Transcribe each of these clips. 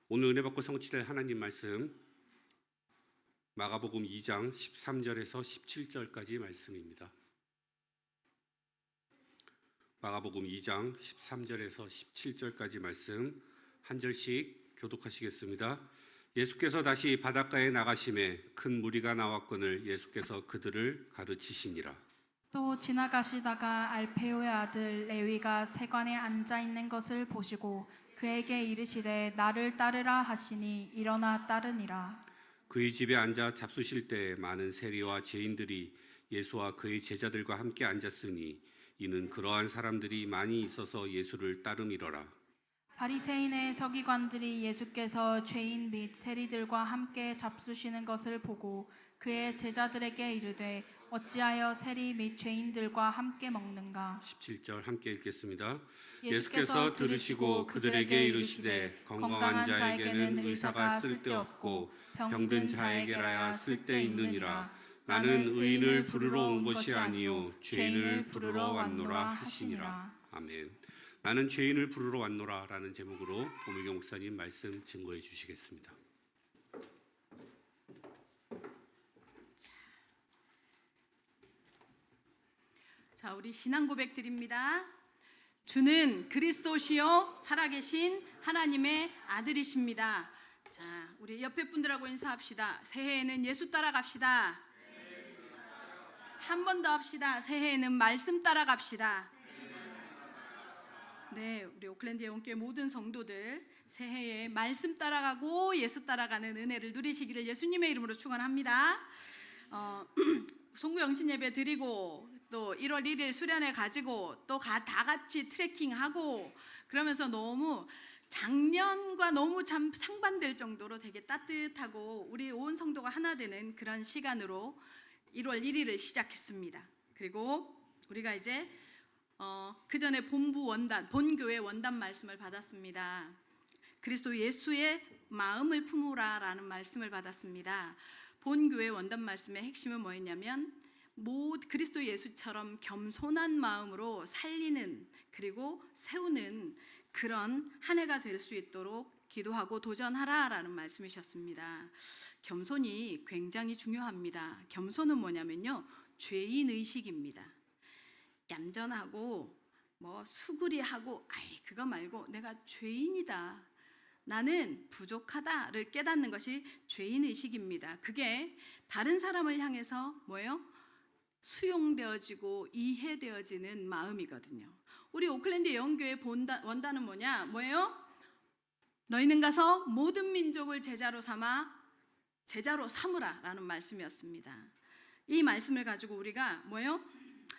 오늘 은혜 받고 성취될 하나님 말씀 마가복음 2장 13절에서 17절까지 말씀입니다. 마가복음 2장 13절에서 17절까지 말씀 한 절씩 교독하시겠습니다. 예수께서 다시 바닷가에 나가심에 큰 무리가 나왔거늘 예수께서 그들을 가르치시니라. 또 지나가시다가 알페오의 아들 레위가 세관에 앉아 있는 것을 보시고 그에게 이르시되 나를 따르라 하시니 일어나 따르니라. 그의 집에 앉아 잡수실 때 많은 세리와 죄인들이 예수와 그의 제자들과 함께 앉았으니 이는 그러한 사람들이 많이 있어서 예수를 따름이러라. 바리새인의 서기관들이 예수께서 죄인 및 세리들과 함께 잡수시는 것을 보고 그의 제자들에게 이르되 어찌하여 세리 및 죄인들과 함께 먹는가? 17절 함께 읽겠습니다. 예수께서 들으시고 그들에게 이르시되 건강한 자에게는 의사가 쓸데없고 병든 자에게라야 쓸데있느니라. 나는 의인을 부르러 온 것이 아니요 죄인을 부르러 왔노라 하시니라. 아멘. 나는 죄인을 부르러 왔노라 라는 제목으로 오미경 목사님 말씀 증거해 주시겠습니다. 자, 우리 신앙 고백 드립니다. 주는 그리스도시요 살아계신 하나님의 아들이십니다. 자, 우리 옆에 분들하고 인사합시다. 새해에는 예수 따라갑시다. 한 번 더 합시다. 새해에는 말씀 따라갑시다. 네, 우리 오클랜드 영교회 모든 성도들 새해에 말씀 따라가고 예수 따라가는 은혜를 누리시기를 예수님의 이름으로 축원합니다. 송구 영신 예배 드리고 또 1월 1일 수련회 가지고 또 다 같이 트레킹하고 그러면서 너무 작년과 너무 참 상반될 정도로 되게 따뜻하고 우리 온 성도가 하나 되는 그런 시간으로 1월 1일을 시작했습니다. 그리고 우리가 이제 그 전에 본교회 원단 말씀을 받았습니다. 그리스도 예수의 마음을 품으라 라는 말씀을 받았습니다. 본교회 원단 말씀의 핵심은 뭐였냐면 그리스도 예수처럼 겸손한 마음으로 살리는 그리고 세우는 그런 한 해가 될 수 있도록 기도하고 도전하라 라는 말씀이셨습니다. 겸손이 굉장히 중요합니다. 겸손은 뭐냐면요, 죄인의식입니다. 얌전하고 수구리하고 그거 말고 내가 죄인이다, 나는 부족하다를 깨닫는 것이 죄인의식입니다. 그게 다른 사람을 향해서 뭐예요? 수용되어지고 이해되어지는 마음이거든요. 우리 오클랜드 영교회 원단은 뭐예요? 너희는 가서 모든 민족을 제자로 삼으라 라는 말씀이었습니다. 이 말씀을 가지고 우리가 뭐예요?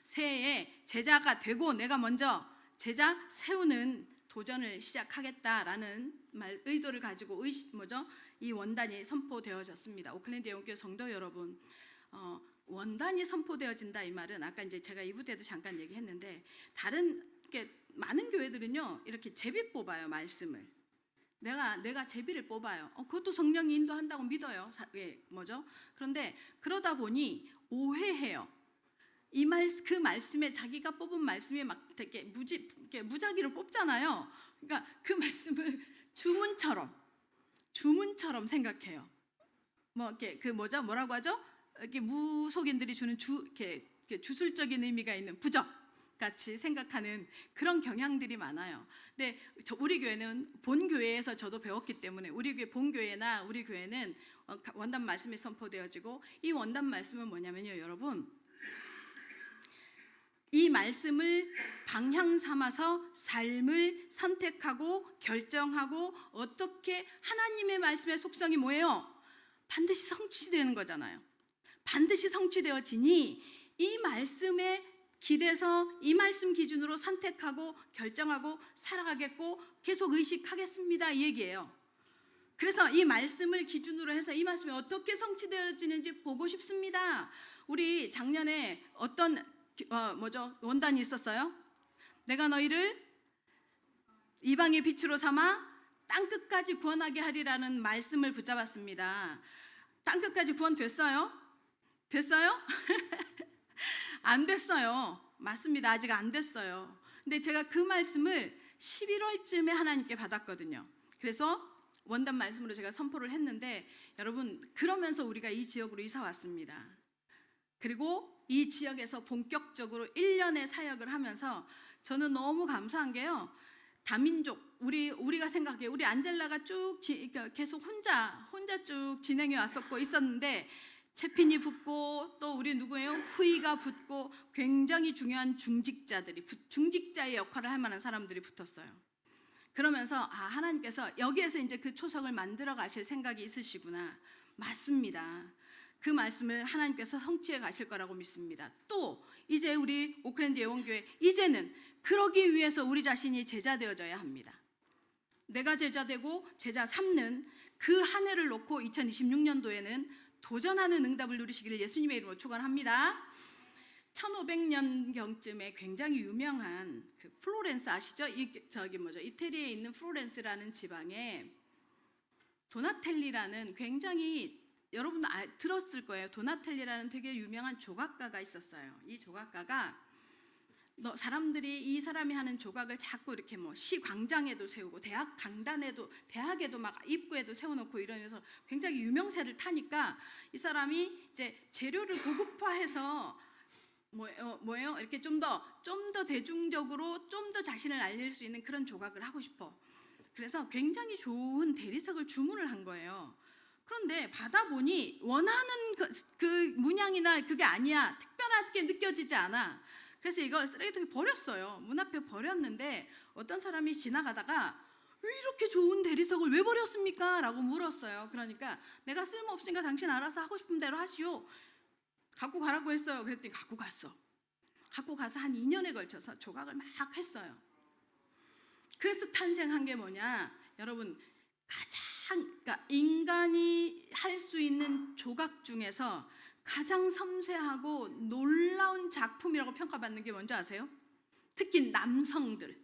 새해에 제자가 되고 내가 먼저 제자 세우는 도전을 시작하겠다라는 의도를 가지고 이 원단이 선포되어졌습니다. 오클랜드 영교회 성도 여러분, 원단이 선포되어진다 이 말은 아까 이제 제가 2부 때도 잠깐 얘기했는데 많은 교회들은요 이렇게 제비 뽑아요. 말씀을 내가 제비를 뽑아요. 그것도 성령이 인도한다고 믿어요. 그런데 그러다 보니 오해해요. 그 말씀에 자기가 뽑은 말씀이 막 되게 무작위로 뽑잖아요. 그러니까 그 말씀을 주문처럼 생각해요. 뭐라고 하죠? 이렇게 무속인들이 주는 주술적인 의미가 있는 부적 같이 생각하는 그런 경향들이 많아요. 근데 우리 교회는 본교회에서 저도 배웠기 때문에 우리 교회 본교회나 우리 교회는 원단 말씀이 선포되어지고 이 원단 말씀은 뭐냐면요, 여러분, 이 말씀을 방향 삼아서 삶을 선택하고 결정하고 어떻게 하나님의 말씀의 속성이 뭐예요? 반드시 성취되는 거잖아요. 반드시 성취되어지니 이 말씀에 기대서 이 말씀 기준으로 선택하고 결정하고 살아가겠고 계속 의식하겠습니다 이 얘기예요. 그래서 이 말씀을 기준으로 해서 이 말씀이 어떻게 성취되어지는지 보고 싶습니다. 우리 작년에 어떤 원단이 있었어요? 내가 너희를 이방의 빛으로 삼아 땅끝까지 구원하게 하리라는 말씀을 붙잡았습니다. 땅끝까지 구원됐어요? 됐어요? 안 됐어요. 맞습니다. 아직 안 됐어요. 근데 제가 그 말씀을 11월쯤에 하나님께 받았거든요. 그래서 원단 말씀으로 제가 선포를 했는데 여러분 그러면서 우리가 이 지역으로 이사 왔습니다. 그리고 이 지역에서 본격적으로 1년의 사역을 하면서 저는 너무 감사한 게요. 다민족 우리가 생각해 우리 안젤라가 쭉 계속 혼자 쭉 진행해 왔었고 있었는데 채핀이 붙고 또 우리 누구예요? 후이가 붙고 굉장히 중요한 중직자의 역할을 할 만한 사람들이 붙었어요. 그러면서 하나님께서 여기에서 이제 그 초석을 만들어 가실 생각이 있으시구나. 맞습니다. 그 말씀을 하나님께서 성취해 가실 거라고 믿습니다. 또 이제 우리 오클랜드 예원교회 이제는 그러기 위해서 우리 자신이 제자 되어져야 합니다. 내가 제자 되고 제자 삼는 그 한 해를 놓고 2026년도에는 도전하는 응답을 누리시기를 예수님의 이름으로 축원합니다. 1500년경쯤에 굉장히 유명한 그 플로렌스 아시죠? 이태리에 있는 플로렌스라는 지방에 도나텔리라는 굉장히 여러분 들었을 거예요. 도나텔리라는 되게 유명한 조각가가 있었어요. 이 조각가가 사람들이 이 사람이 하는 조각을 자꾸 이렇게 시 광장에도 세우고 대학에도 막 입구에도 세워놓고 이러면서 굉장히 유명세를 타니까 이 사람이 이제 재료를 고급화해서 뭐예요? 이렇게 좀 더 대중적으로 좀 더 자신을 알릴 수 있는 그런 조각을 하고 싶어. 그래서 굉장히 좋은 대리석을 주문을 한 거예요. 그런데 받아보니 원하는 그 문양이나 그게 아니야. 특별하게 느껴지지 않아. 그래서 이걸 쓰레기통에 버렸어요. 문 앞에 버렸는데 어떤 사람이 지나가다가 왜 이렇게 좋은 대리석을 왜 버렸습니까? 라고 물었어요. 그러니까 내가 쓸모없으니까 당신 알아서 하고 싶은 대로 하시오. 갖고 가라고 했어요. 그랬더니 갖고 갔어. 갖고 가서 한 2년에 걸쳐서 조각을 막 했어요. 그래서 탄생한 게 뭐냐? 여러분 그러니까 인간이 할 수 있는 조각 중에서 가장 섬세하고 놀라운 작품이라고 평가받는 게 뭔지 아세요? 특히 남성들.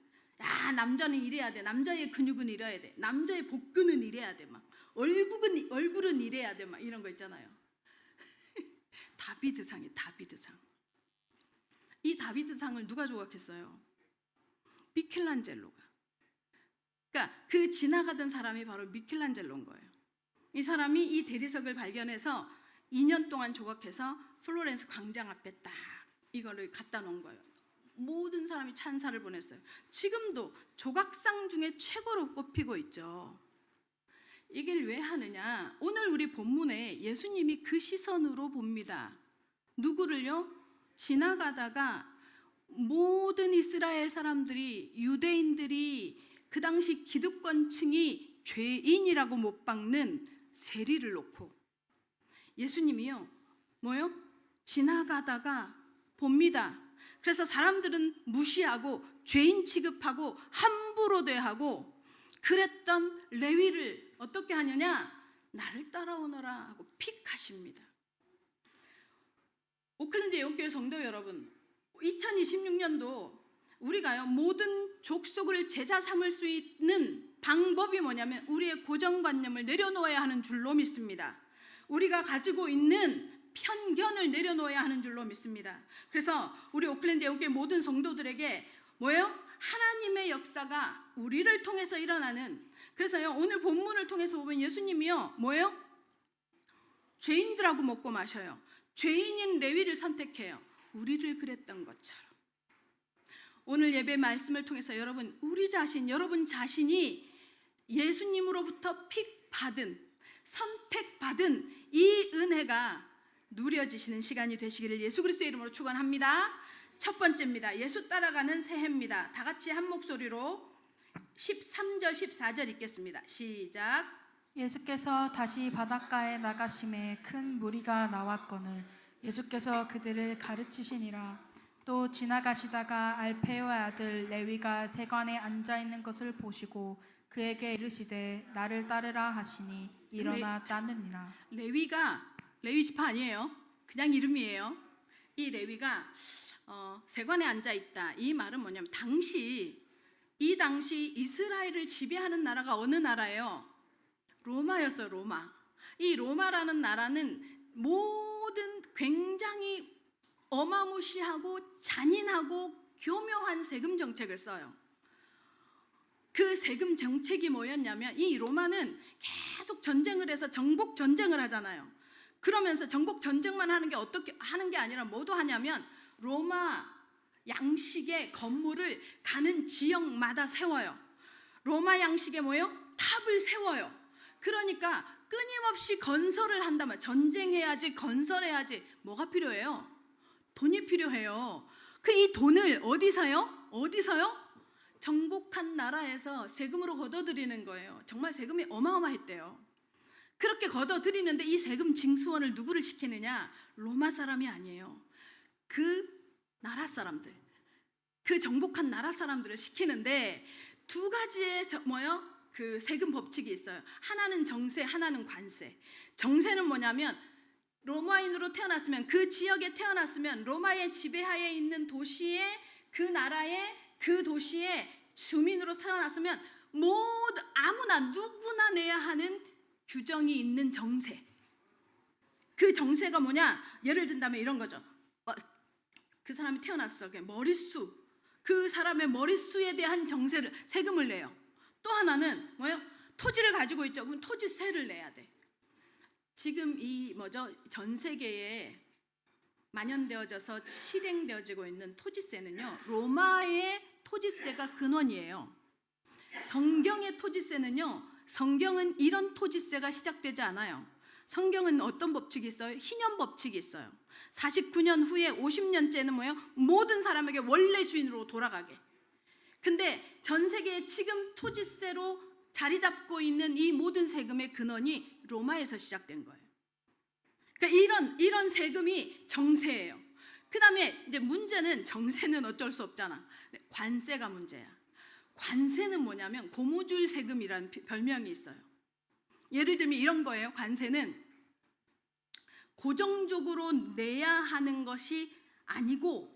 남자는 이래야 돼. 남자의 근육은 이래야 돼. 남자의 복근은 이래야 돼. 막 얼굴은 이래야 돼. 막 이런 거 있잖아요. 다비드상이에요. 다비드상. 이 다비드상을 누가 조각했어요? 미켈란젤로가. 그러니까 그 지나가던 사람이 바로 미켈란젤로인 거예요. 이 사람이 이 대리석을 발견해서 2년 동안 조각해서 플로렌스 광장 앞에 딱 이거를 갖다 놓은 거예요. 모든 사람이 찬사를 보냈어요. 지금도 조각상 중에 최고로 꼽히고 있죠. 이걸 왜 하느냐? 오늘 우리 본문에 예수님이 그 시선으로 봅니다. 누구를요? 지나가다가 모든 이스라엘 사람들이 유대인들이 그 당시 기득권층이 죄인이라고 못 박는 세리를 놓고 예수님이요 뭐요? 지나가다가 봅니다. 그래서 사람들은 무시하고 죄인 취급하고 함부로 대하고 그랬던 레위를 어떻게 하느냐? 나를 따라오너라 하고 픽하십니다. 오클랜드 예원교회 성도 여러분, 2026년도 우리가요 모든 족속을 제자 삼을 수 있는 방법이 뭐냐면 우리의 고정관념을 내려놓아야 하는 줄로 믿습니다. 우리가 가지고 있는 편견을 내려놓아야 하는 줄로 믿습니다. 그래서 우리 오클랜드 예원교회 모든 성도들에게 뭐예요? 하나님의 역사가 우리를 통해서 일어나는. 그래서요 오늘 본문을 통해서 보면 예수님이요 뭐예요? 죄인들하고 먹고 마셔요. 죄인인 레위를 선택해요. 우리를 그랬던 것처럼. 오늘 예배 말씀을 통해서 우리 자신, 여러분 자신이 예수님으로부터 픽받은, 선택받은 이 은혜가 누려지시는 시간이 되시기를 예수 그리스도의 이름으로 축원합니다. 첫 번째입니다. 예수 따라가는 새해입니다. 다 같이 한 목소리로 13절 14절 읽겠습니다. 시작. 예수께서 다시 바닷가에 나가심에 큰 무리가 나왔거늘 예수께서 그들을 가르치시니라. 또 지나가시다가 알페오의 아들 레위가 세관에 앉아 있는 것을 보시고 그에게 이르시되 나를 따르라 하시니 일어나 따르니라. 레위 지파 아니에요. 그냥 이름이에요. 이 레위가 세관에 앉아 있다. 이 말은 뭐냐면 이 당시 이스라엘을 지배하는 나라가 어느 나라예요? 로마였어요. 로마. 이 로마라는 나라는 모든 굉장히 어마무시하고 잔인하고 교묘한 세금 정책을 써요. 그 세금 정책이 뭐였냐면, 이 로마는 계속 전쟁을 해서 정복 전쟁을 하잖아요. 그러면서 정복 전쟁만 하는 게 어떻게 하는 게 아니라 뭐도 하냐면 로마 양식의 건물을 가는 지역마다 세워요. 로마 양식의 뭐예요? 탑을 세워요. 그러니까 끊임없이 건설을 한다면, 전쟁해야지 건설해야지, 뭐가 필요해요? 돈이 필요해요. 그 이 돈을 어디서요? 정복한 나라에서 세금으로 걷어들이는 거예요. 정말 세금이 어마어마했대요. 그렇게 걷어들이는데 이 세금 징수원을 누구를 시키느냐? 로마 사람이 아니에요. 그 나라 사람들, 그 정복한 나라 사람들을 시키는데 두 가지의 그 세금 법칙이 있어요. 하나는 정세, 하나는 관세. 정세는 뭐냐면 로마인으로 태어났으면, 그 지역에 태어났으면 로마의 지배하에 있는 도시에, 그 나라의 그 도시의 주민으로 태어났으면 모두 아무나 누구나 내야 하는 규정이 있는 정세. 그 정세가 뭐냐? 예를 든다면 이런 거죠. 그 사람이 태어났어. 머릿수, 그 사람의 머릿수에 대한 정세를, 세금을 내요. 또 하나는 뭐예요? 토지를 가지고 있죠. 그럼 토지세를 내야 돼. 지금 이 전 세계에 만연되어져서 실행되어지고 있는 토지세는요, 로마의 토지세가 근원이에요. 성경의 토지세는요, 성경은 이런 토지세가 시작되지 않아요. 성경은 어떤 법칙이 있어요? 희년 법칙이 있어요. 49년 후에 50년째는 뭐예요? 모든 사람에게 원래 주인으로 돌아가게. 근데 전 세계에 지금 토지세로 자리 잡고 있는 이 모든 세금의 근원이 로마에서 시작된 거예요. 그러니까 이런 세금이 정세예요. 그 다음에 이제 문제는, 정세는 어쩔 수 없잖아. 관세가 문제야. 관세는 뭐냐면 고무줄 세금이라는 별명이 있어요. 예를 들면 이런 거예요. 관세는 고정적으로 내야 하는 것이 아니고,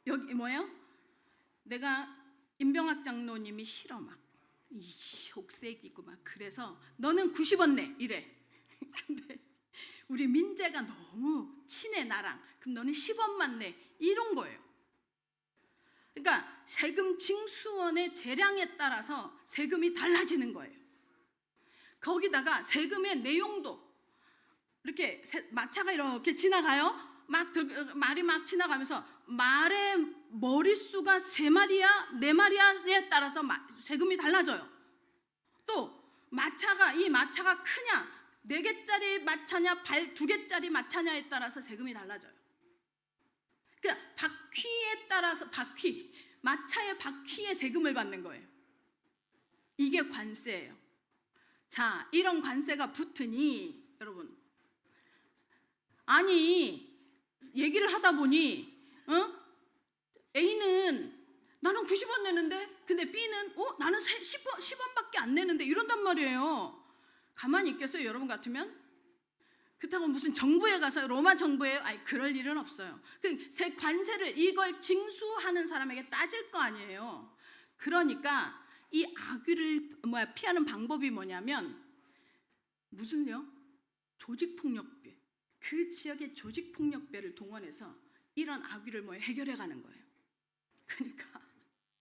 여기 뭐예요? 내가 임병학 장로님이 싫어, 막 이 속색이고 막, 그래서 너는 90원 내 이래. 근데 우리 민재가 너무 친해 나랑, 그럼 너는 10원만 내, 이런 거예요. 그러니까 세금 징수원의 재량에 따라서 세금이 달라지는 거예요. 거기다가 세금의 내용도 이렇게 마차가 이렇게 지나가요. 말이 막 지나가면서 말의 머릿수가 3마리야 4마리야에 따라서 세금이 달라져요. 또 이 마차가 크냐, 4개짜리 마차냐, 2개짜리 마차냐에 따라서 세금이 달라져요. 그러니까 바퀴에 따라서, 마차의 바퀴에 세금을 받는 거예요. 이게 관세예요. 자, 이런 관세가 붙으니 여러분, 아니 얘기를 하다 보니 A는 나는 90원 내는데, 근데 B는 나는 10원밖에 안 내는데, 이런단 말이에요. 가만히 있겠어요? 여러분 같으면? 그렇다고 무슨 정부에 가서, 로마 정부에, 그럴 일은 없어요. 그 관세를, 이걸 징수하는 사람에게 따질 거 아니에요. 그러니까 이 악의를 피하는 방법이 뭐냐면, 무슨요? 조직폭력배, 그 지역의 조직폭력배를 동원해서 이런 악의를 해결해 가는 거예요. 그러니까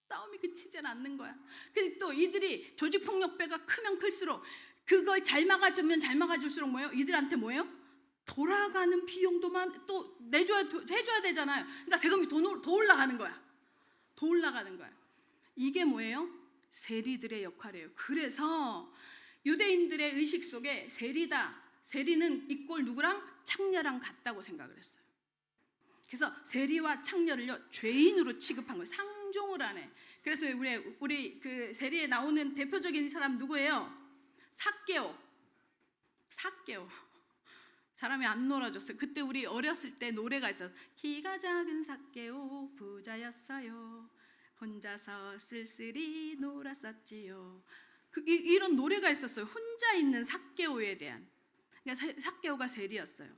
싸움이 그치질 않는 거야. 근데 또 이들이, 조직폭력배가 크면 클수록, 그걸 잘 막아주면 잘 막아줄수록 이들한테 돌아가는 비용도만 또 해줘야 되잖아요. 그러니까 세금이 더 올라가는 거야. 더 올라가는 거야. 이게 뭐예요? 세리들의 역할이에요. 그래서 유대인들의 의식 속에 세리는 이꼴 누구랑? 창녀랑 같다고 생각을 했어요. 그래서 세리와 창녀를요, 죄인으로 취급한 거예요. 상종을 안 해. 그래서 우리 그 세리에 나오는 대표적인 사람 누구예요? 삭개오. 사람이 안 놀아줬어요. 그때 우리 어렸을 때 노래가 있어서, 키가 작은 삭개오 부자였어요, 혼자서 쓸쓸히 놀았었지요. 이런 노래가 있었어요. 혼자 있는 삭개오에 대한. 그러니까 삭개오가 세리였어요.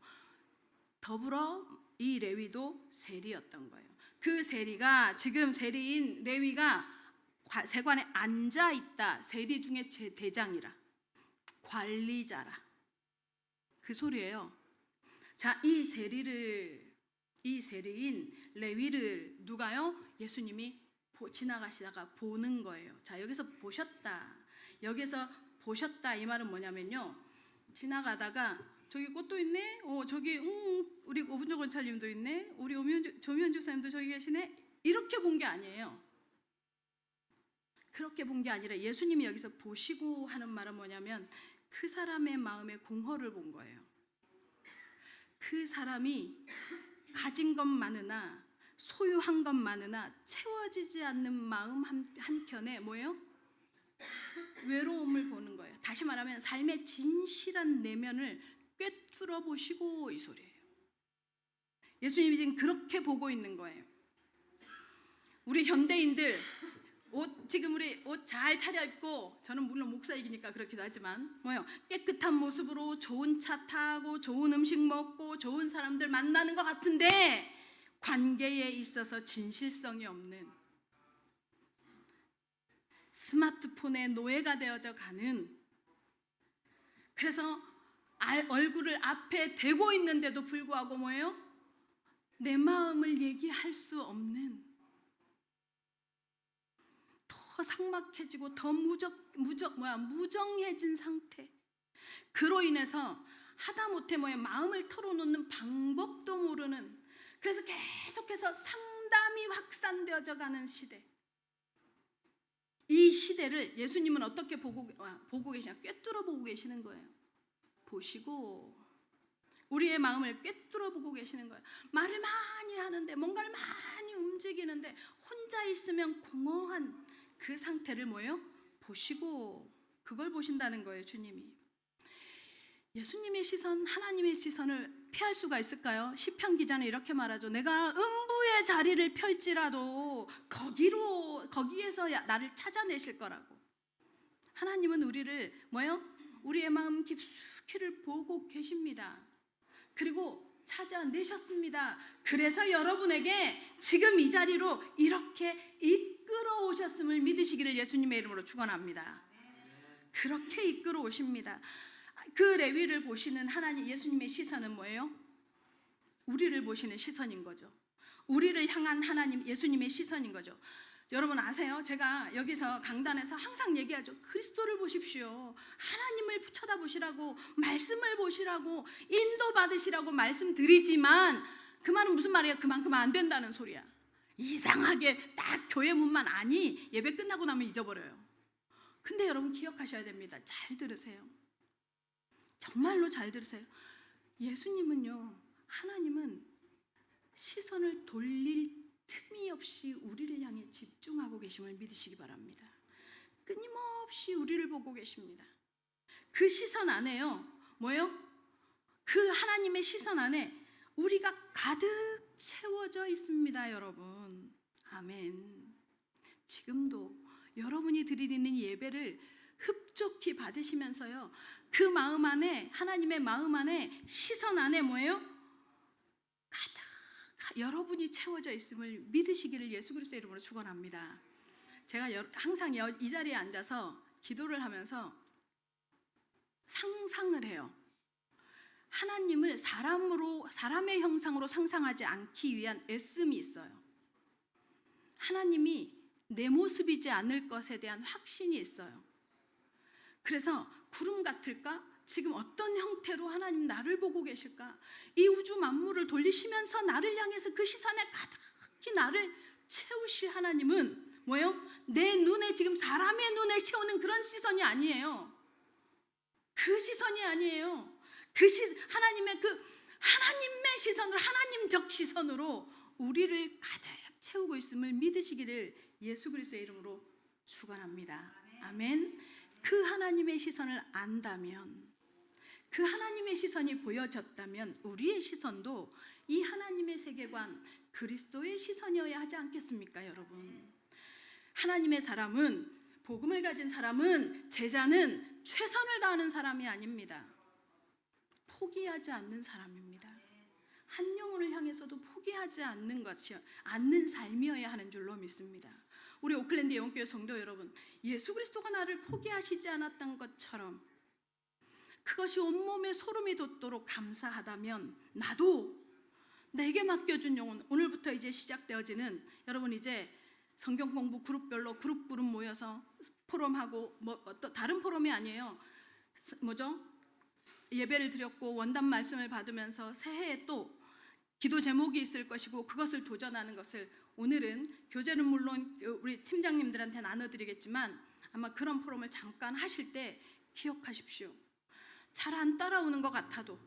더불어 이 레위도 세리였던 거예요. 그 세리가, 지금 세리인 레위가 세관에 앉아 있다. 세리 중에 대장이라, 관리자라, 그 소리예요. 자, 이 세리인 레위를 누가요? 예수님이 지나가시다가 보는 거예요. 자, 여기서 보셨다. 여기서 보셨다 이 말은 뭐냐면요. 지나가다가 저기 꽃도 있네. 저기 우리 오분조 권찰님도 있네. 우리 조미연 집사님도 저기 계시네. 이렇게 본 게 아니에요. 그렇게 본 게 아니라 예수님이 여기서 보시고 하는 말은 뭐냐면 그 사람의 마음의 공허를 본 거예요. 그 사람이 가진 것 많으나 소유한 것 많으나 채워지지 않는 마음 한켠에 뭐예요? 외로움을 보는 거예요. 다시 말하면 삶의 진실한 내면을 꿰뚫어 보시고 이 소리예요. 예수님이 지금 그렇게 보고 있는 거예요. 우리 현대인들 지금 우리 옷 잘 차려입고, 저는 물론 목사이기니까 그렇기도 하지만 뭐예요? 깨끗한 모습으로 좋은 차 타고 좋은 음식 먹고 좋은 사람들 만나는 것 같은데 관계에 있어서 진실성이 없는, 스마트폰의 노예가 되어져 가는, 그래서 얼굴을 앞에 대고 있는데도 불구하고 뭐예요? 내 마음을 얘기할 수 없는, 더 삭막해지고 더 무정해진 상태. 그로 인해서 하다못해 마음을 털어놓는 방법도 모르는, 그래서 계속해서 상담이 확산되어져 가는 시대. 이 시대를 예수님은 어떻게 보고 계시냐? 꿰뚫어 보고 계시는 거예요. 보시고 우리의 마음을 꿰뚫어 보고 계시는 거예요. 말을 많이 하는데, 뭔가를 많이 움직이는데 혼자 있으면 공허한 그 상태를 뭐예요? 보시고, 그걸 보신다는 거예요, 주님이. 예수님의 시선, 하나님의 시선을 피할 수가 있을까요? 시편 기자는 이렇게 말하죠. 내가 음부의 자리를 펼지라도 거기에서 나를 찾아내실 거라고. 하나님은 우리를 뭐예요? 우리의 마음 깊숙이를 보고 계십니다. 그리고 찾아내셨습니다. 그래서 여러분에게 지금 이 자리로 이렇게 이끌어 오셨음을 믿으시기를 예수님의 이름으로 축원합니다. 그렇게 이끌어 오십니다. 그 레위를 보시는 하나님, 예수님의 시선은 뭐예요? 우리를 보시는 시선인 거죠. 우리를 향한 하나님, 예수님의 시선인 거죠. 여러분 아세요? 제가 여기서 강단에서 항상 얘기하죠. 그리스도를 보십시오. 하나님을 쳐다보시라고, 말씀을 보시라고, 인도받으시라고 말씀드리지만 그 말은 무슨 말이에요? 그만큼 안 된다는 소리야. 이상하게 딱 교회 문만 아니 예배 끝나고 나면 잊어버려요. 근데 여러분 기억하셔야 됩니다. 잘 들으세요. 정말로 잘 들으세요. 예수님은요, 하나님은 시선을 돌릴 틈이 없이 우리를 향해 집중하고 계심을 믿으시기 바랍니다. 끊임없이 우리를 보고 계십니다. 그 시선 안에요, 뭐예요? 그 하나님의 시선 안에 우리가 가득 채워져 있습니다, 여러분. 아멘. 지금도 여러분이 드리는 예배를 흡족히 받으시면서요, 그 마음 안에, 하나님의 마음 안에, 시선 안에 뭐예요? 가득 여러분이 채워져 있음을 믿으시기를 예수 그리스도의 이름으로 축원합니다. 제가 항상 이 자리에 앉아서 기도를 하면서 상상을 해요. 하나님을 사람의 형상으로 상상하지 않기 위한 애씀이 있어요. 하나님이 내 모습이지 않을 것에 대한 확신이 있어요. 그래서 구름 같을까? 지금 어떤 형태로 하나님 나를 보고 계실까? 이 우주 만물을 돌리시면서 나를 향해서 그 시선에 가득히 나를 채우실 하나님은 뭐예요? 내 눈에, 지금 사람의 눈에 채우는 그런 시선이 아니에요. 그 시선이 아니에요. 하나님의 하나님의 시선으로, 하나님적 시선으로 우리를 가득 채우고 있음을 믿으시기를 예수 그리스도의 이름으로 축원합니다. 아멘. 그 하나님의 시선을 안다면, 그 하나님의 시선이 보여졌다면 우리의 시선도 이 하나님의 세계관, 그리스도의 시선이어야 하지 않겠습니까, 여러분? 하나님의 사람은, 복음을 가진 사람은, 제자는 최선을 다하는 사람이 아닙니다. 포기하지 않는 사람입니다. 한 영혼을 향해서도 포기하지 않는 삶이어야 하는 줄로 믿습니다. 우리 오클랜드 영교회 성도 여러분, 예수 그리스도가 나를 포기하시지 않았던 것처럼 그것이 온몸에 소름이 돋도록 감사하다면, 나도 내게 맡겨준 영혼, 오늘부터 이제 시작되어지는, 여러분 이제 성경 공부 그룹별로 그룹 모여서 포럼하고 또 다른 포럼이 아니에요. 예배를 드렸고 원단 말씀을 받으면서 새해에 또 기도 제목이 있을 것이고 그것을 도전하는 것을 오늘은 교재는 물론 우리 팀장님들한테 나눠드리겠지만 아마 그런 포럼을 잠깐 하실 때 기억하십시오. 잘 안 따라오는 것 같아도,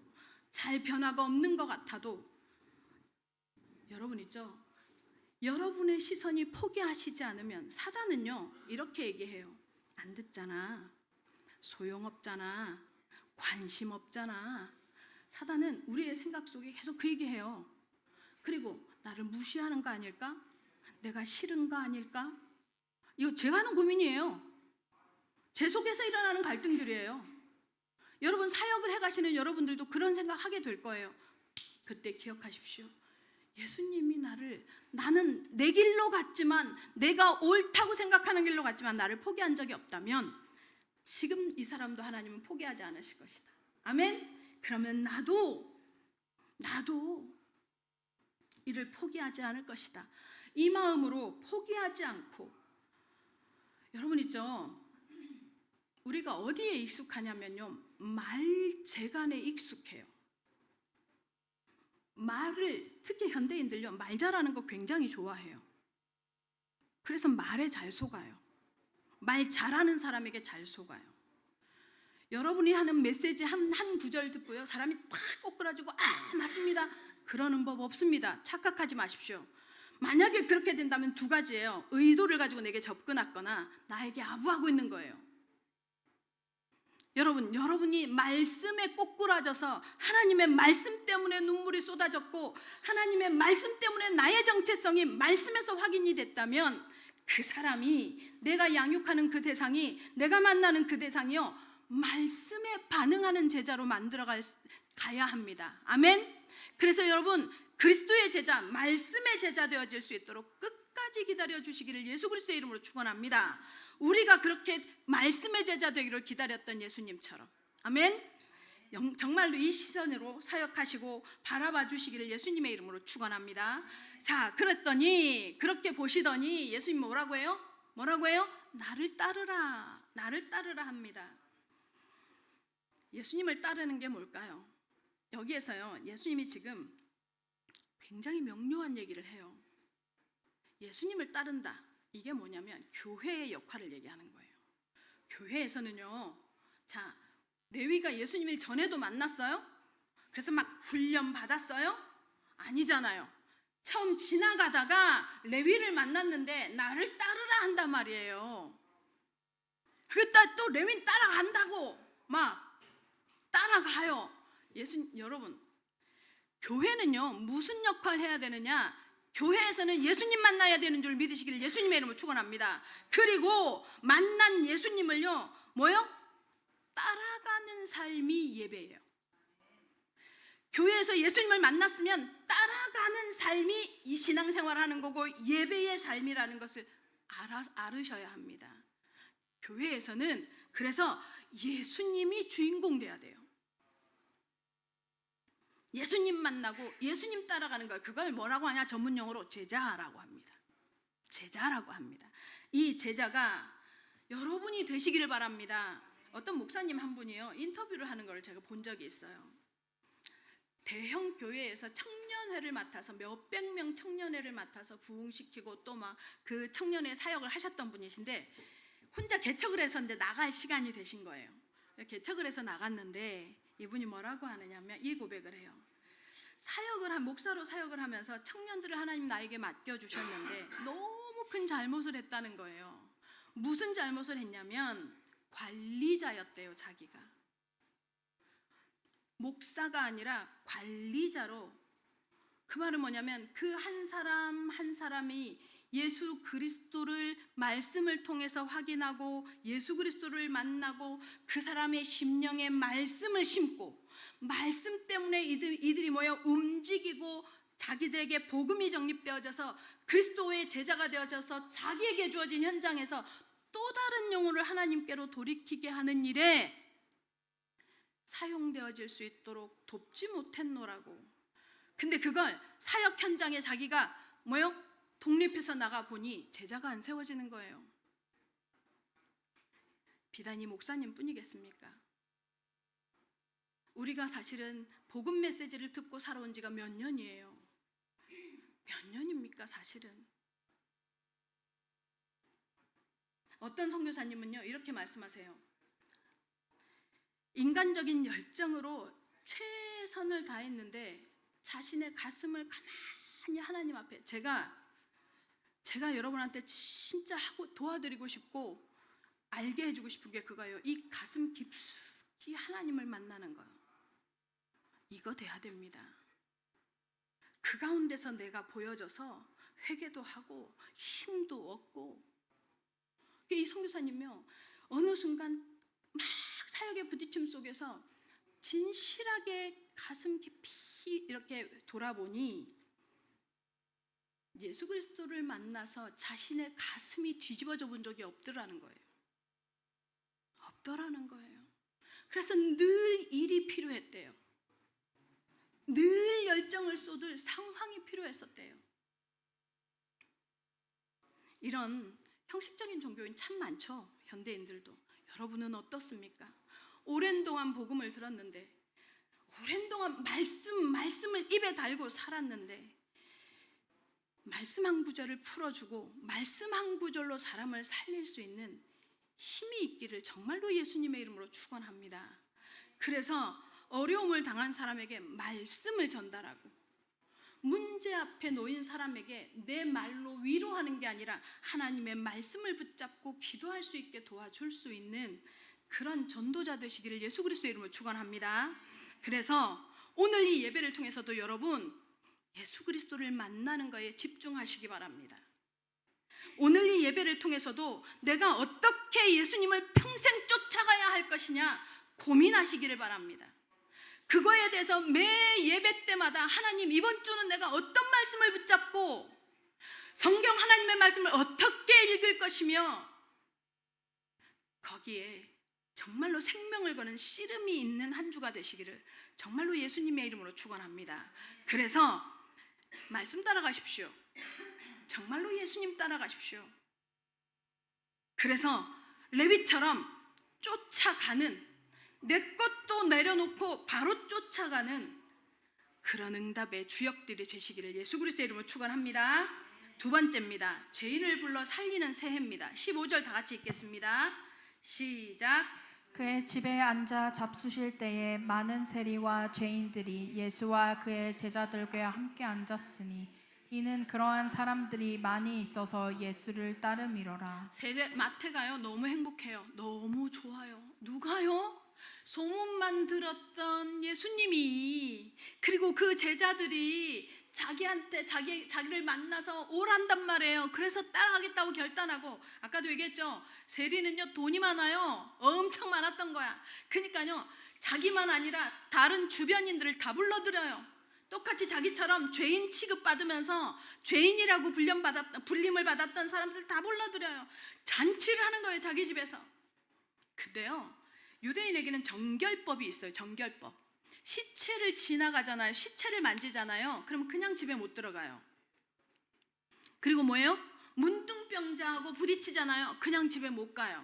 잘 변화가 없는 것 같아도 여러분 있죠? 여러분의 시선이 포기하시지 않으면 사단은요 이렇게 얘기해요. 안 듣잖아, 소용없잖아, 관심 없잖아. 사단은 우리의 생각 속에 계속 그 얘기해요. 그리고 나를 무시하는 거 아닐까? 내가 싫은 거 아닐까? 이거 제가 하는 고민이에요. 제 속에서 일어나는 갈등들이에요. 여러분 사역을 해가시는 여러분들도 그런 생각하게 될 거예요. 그때 기억하십시오. 예수님이 나는 내 길로 갔지만, 내가 옳다고 생각하는 길로 갔지만 나를 포기한 적이 없다면 지금 이 사람도 하나님은 포기하지 않으실 것이다. 아멘? 그러면 나도 이를 포기하지 않을 것이다. 이 마음으로 포기하지 않고, 여러분 있죠? 우리가 어디에 익숙하냐면요, 말재간에 익숙해요. 말을, 특히 현대인들요, 말 잘하는 거 굉장히 좋아해요. 그래서 말에 잘 속아요. 말 잘하는 사람에게 잘 속아요. 여러분이 하는 메시지 한 구절 듣고요, 사람이 팍 꼬꾸라지고 맞습니다 그러는 법 없습니다. 착각하지 마십시오. 만약에 그렇게 된다면 두 가지예요. 의도를 가지고 내게 접근하거나 나에게 아부하고 있는 거예요. 여러분이 말씀에 꼬꾸라져서 하나님의 말씀 때문에 눈물이 쏟아졌고 하나님의 말씀 때문에 나의 정체성이 말씀에서 확인이 됐다면 그 사람이, 내가 양육하는 그 대상이, 내가 만나는 그 대상이요, 말씀에 반응하는 제자로 가야 합니다. 아멘? 그래서 여러분, 그리스도의 제자, 말씀의 제자 되어질 수 있도록 끝까지 기다려 주시기를 예수 그리스도의 이름으로 축원합니다. 우리가 그렇게 말씀의 제자 되기를 기다렸던 예수님처럼, 아멘? 정말로 이 시선으로 사역하시고 바라봐 주시기를 예수님의 이름으로 축원합니다. 자, 그랬더니, 그렇게 보시더니 예수님 뭐라고 해요? 나를 따르라, 나를 따르라 합니다. 예수님을 따르는 게 뭘까요? 여기에서요, 예수님이 지금 굉장히 명료한 얘기를 해요. 예수님을 따른다, 이게 뭐냐면 교회의 역할을 얘기하는 거예요. 교회에서는요, 자, 레위가 예수님을 전에도 만났어요? 그래서 막 훈련 받았어요? 아니잖아요. 처음 지나가다가 레위를 만났는데 나를 따르라 한단 말이에요. 그때 또 레위는 따라간다고 막 따라가요. 여러분, 교회는요 무슨 역할을 해야 되느냐? 교회에서는 예수님 만나야 되는 줄 믿으시기를 예수님의 이름으로 축원합니다. 그리고 만난 예수님을요 따라가는 삶이 예배예요. 교회에서 예수님을 만났으면 따라가는 삶이 이 신앙생활을 하는 거고 예배의 삶이라는 것을 알으셔야 합니다. 교회에서는 그래서 예수님이 주인공 돼야 돼요. 예수님 만나고 예수님 따라가는 걸, 그걸 뭐라고 하냐? 전문용어로 제자라고 합니다. 제자라고 합니다. 이 제자가 여러분이 되시기를 바랍니다. 어떤 목사님 한 분이요, 인터뷰를 하는 걸 제가 본 적이 있어요. 대형 교회에서 청년회를 맡아서 몇백 명 청년회를 맡아서 부흥시키고 또 막 그 청년회 사역을 하셨던 분이신데 혼자 개척을 해서 이제 나갈 시간이 되신 거예요. 개척을 해서 나갔는데 이분이 뭐라고 하느냐면 이 고백을 해요. 목사로 사역을 하면서 청년들을 하나님 나에게 맡겨주셨는데 너무 큰 잘못을 했다는 거예요. 무슨 잘못을 했냐면 관리자였대요. 자기가 목사가 아니라 관리자로. 그 말은 뭐냐면 그 한 사람 한 사람이 예수 그리스도를 말씀을 통해서 확인하고 예수 그리스도를 만나고 그 사람의 심령에 말씀을 심고 말씀 때문에 이들이 움직이고 자기들에게 복음이 정립되어져서 그리스도의 제자가 되어져서 자기에게 주어진 현장에서 또 다른 영혼을 하나님께로 돌이키게 하는 일에 사용되어질 수 있도록 돕지 못했노라고. 근데 그걸 사역 현장에 자기가 독립해서 나가 보니 제자가 안 세워지는 거예요. 비단 이 목사님 뿐이겠습니까? 우리가 사실은 복음 메시지를 듣고 살아온 지가 몇 년이에요. 몇 년입니까 사실은? 어떤 선교사님은요 이렇게 말씀하세요. 인간적인 열정으로 최선을 다했는데 자신의 가슴을 가만히 하나님 앞에 제가 여러분한테 진짜 하고 도와드리고 싶고 알게 해주고 싶은 게 그거예요. 이 가슴 깊숙이 하나님을 만나는 거예요. 이거 돼야 됩니다. 그 가운데서 내가 보여져서 회개도 하고 힘도 얻고 이 선교사님이요 어느 순간 막 사역의 부딪힘 속에서 진실하게 가슴 깊이 이렇게 돌아보니 예수 그리스도를 만나서 자신의 가슴이 뒤집어져 본 적이 없더라는 거예요. 없더라는 거예요. 그래서 늘 일이 필요했대요. 늘 열정을 쏟을 상황이 필요했었대요. 이런 형식적인 종교인 참 많죠. 현대인들도. 여러분은 어떻습니까? 오랜 동안 복음을 들었는데 오랜 동안 말씀을 입에 달고 살았는데 말씀 한 구절을 풀어주고 말씀 한 구절로 사람을 살릴 수 있는 힘이 있기를 정말로 예수님의 이름으로 축원합니다. 그래서 어려움을 당한 사람에게 말씀을 전달하고 문제 앞에 놓인 사람에게 내 말로 위로하는 게 아니라 하나님의 말씀을 붙잡고 기도할 수 있게 도와줄 수 있는 그런 전도자 되시기를 예수 그리스도의 이름으로 축원합니다. 그래서 오늘 이 예배를 통해서도 여러분 예수 그리스도를 만나는 거에 집중하시기 바랍니다. 오늘 이 예배를 통해서도 내가 어떻게 예수님을 평생 쫓아가야 할 것이냐 고민하시기를 바랍니다. 그거에 대해서 매 예배 때마다 하나님 이번 주는 내가 어떤 말씀을 붙잡고 성경 하나님의 말씀을 어떻게 읽을 것이며 거기에 정말로 생명을 거는 씨름이 있는 한 주가 되시기를 정말로 예수님의 이름으로 축원합니다. 그래서 말씀 따라가십시오. 정말로 예수님 따라가십시오. 그래서 레위처럼 쫓아가는 내 것도 내려놓고 바로 쫓아가는 그런 응답의 주역들이 되시기를 예수 그리스도의 이름으로 축원합니다. 두 번째입니다. 죄인을 불러 살리는 새해입니다. 15절 다 같이 읽겠습니다. 시작. 그의 집에 앉아 잡수실 때에 많은 세리와 죄인들이 예수와 그의 제자들과 함께 앉았으니 이는 그러한 사람들이 많이 있어서 예수를 따름이로라. 마태가요 너무 행복해요. 너무 좋아요. 누가요? 소문만 들었던 예수님이 그리고 그 제자들이 자기한테 자기를 만나서 오란단 말이에요. 그래서 따라가겠다고 결단하고 아까도 얘기했죠. 세리는요 돈이 많아요. 엄청 많았던 거야. 그러니까요 자기만 아니라 다른 주변인들을 다 불러들여요. 똑같이 자기처럼 죄인 취급받으면서 죄인이라고 불림을 받았던 사람들 다 불러들여요. 잔치를 하는 거예요 자기 집에서. 근데요 유대인에게는 정결법이 있어요. 정결법. 시체를 지나가잖아요. 시체를 만지잖아요. 그러면 그냥 집에 못 들어가요. 그리고 뭐예요? 문둥병자하고 부딪히잖아요. 그냥 집에 못 가요.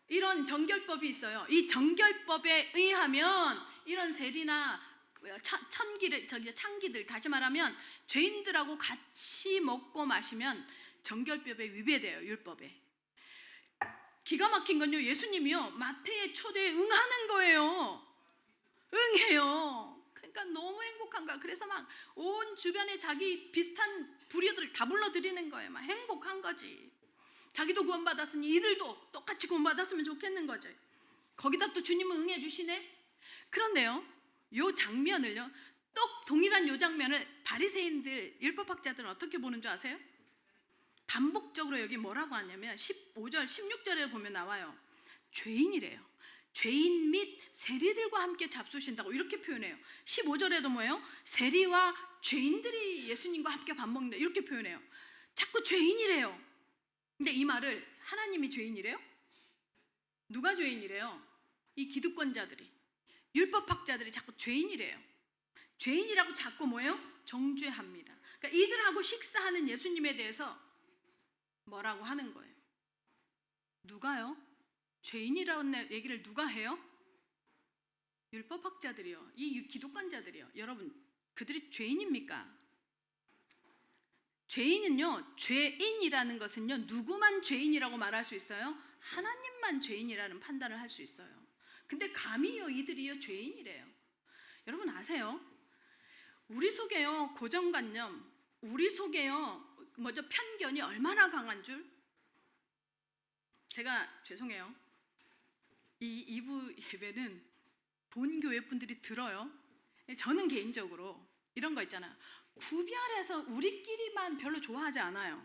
이런 정결법이 있어요. 이 정결법에 의하면 이런 세리나 창기들 다시 말하면 죄인들하고 같이 먹고 마시면 정결법에 위배돼요. 율법에. 기가 막힌 건요 예수님이요 마태의 초대에 응하는 거예요. 응해요. 그러니까 너무 행복한 거야. 그래서 막 온 주변에 자기 비슷한 불효들을 다 불러들이는 거예요. 막 행복한 거지. 자기도 구원받았으니 이들도 똑같이 구원받았으면 좋겠는 거지. 거기다 또 주님은 응해 주시네. 그런데요 요 장면을요 똑 동일한 요 장면을 바리새인들 율법학자들은 어떻게 보는 줄 아세요? 반복적으로 여기 뭐라고 하냐면 15절 16절에 보면 나와요. 죄인이래요. 죄인 및 세리들과 함께 잡수신다고 이렇게 표현해요. 15절에도 뭐예요? 세리와 죄인들이 예수님과 함께 밥 먹는다 이렇게 표현해요. 자꾸 죄인이래요. 근데 이 말을 하나님이 죄인이래요? 누가 죄인이래요? 이 기득권자들이 율법학자들이 자꾸 죄인이래요. 죄인이라고 자꾸 뭐예요? 정죄합니다. 그러니까 이들하고 식사하는 예수님에 대해서 뭐라고 하는 거예요? 누가요? 죄인이라는 얘기를 누가 해요? 율법학자들이요. 이 기독관자들이요. 여러분, 그들이 죄인입니까? 죄인은요, 죄인이라는 것은요, 누구만 죄인이라고 말할 수 있어요? 하나님만 죄인이라는 판단을 할 수 있어요. 근데 감히요, 이들이요, 죄인이래요. 여러분 아세요? 우리 속에요, 고정관념, 우리 속에요, 편견이 얼마나 강한 줄? 제가 죄송해요. 이 2부 예배는 본교회 분들이 들어요. 저는 개인적으로 이런 거 있잖아요. 구별해서 우리끼리만 별로 좋아하지 않아요.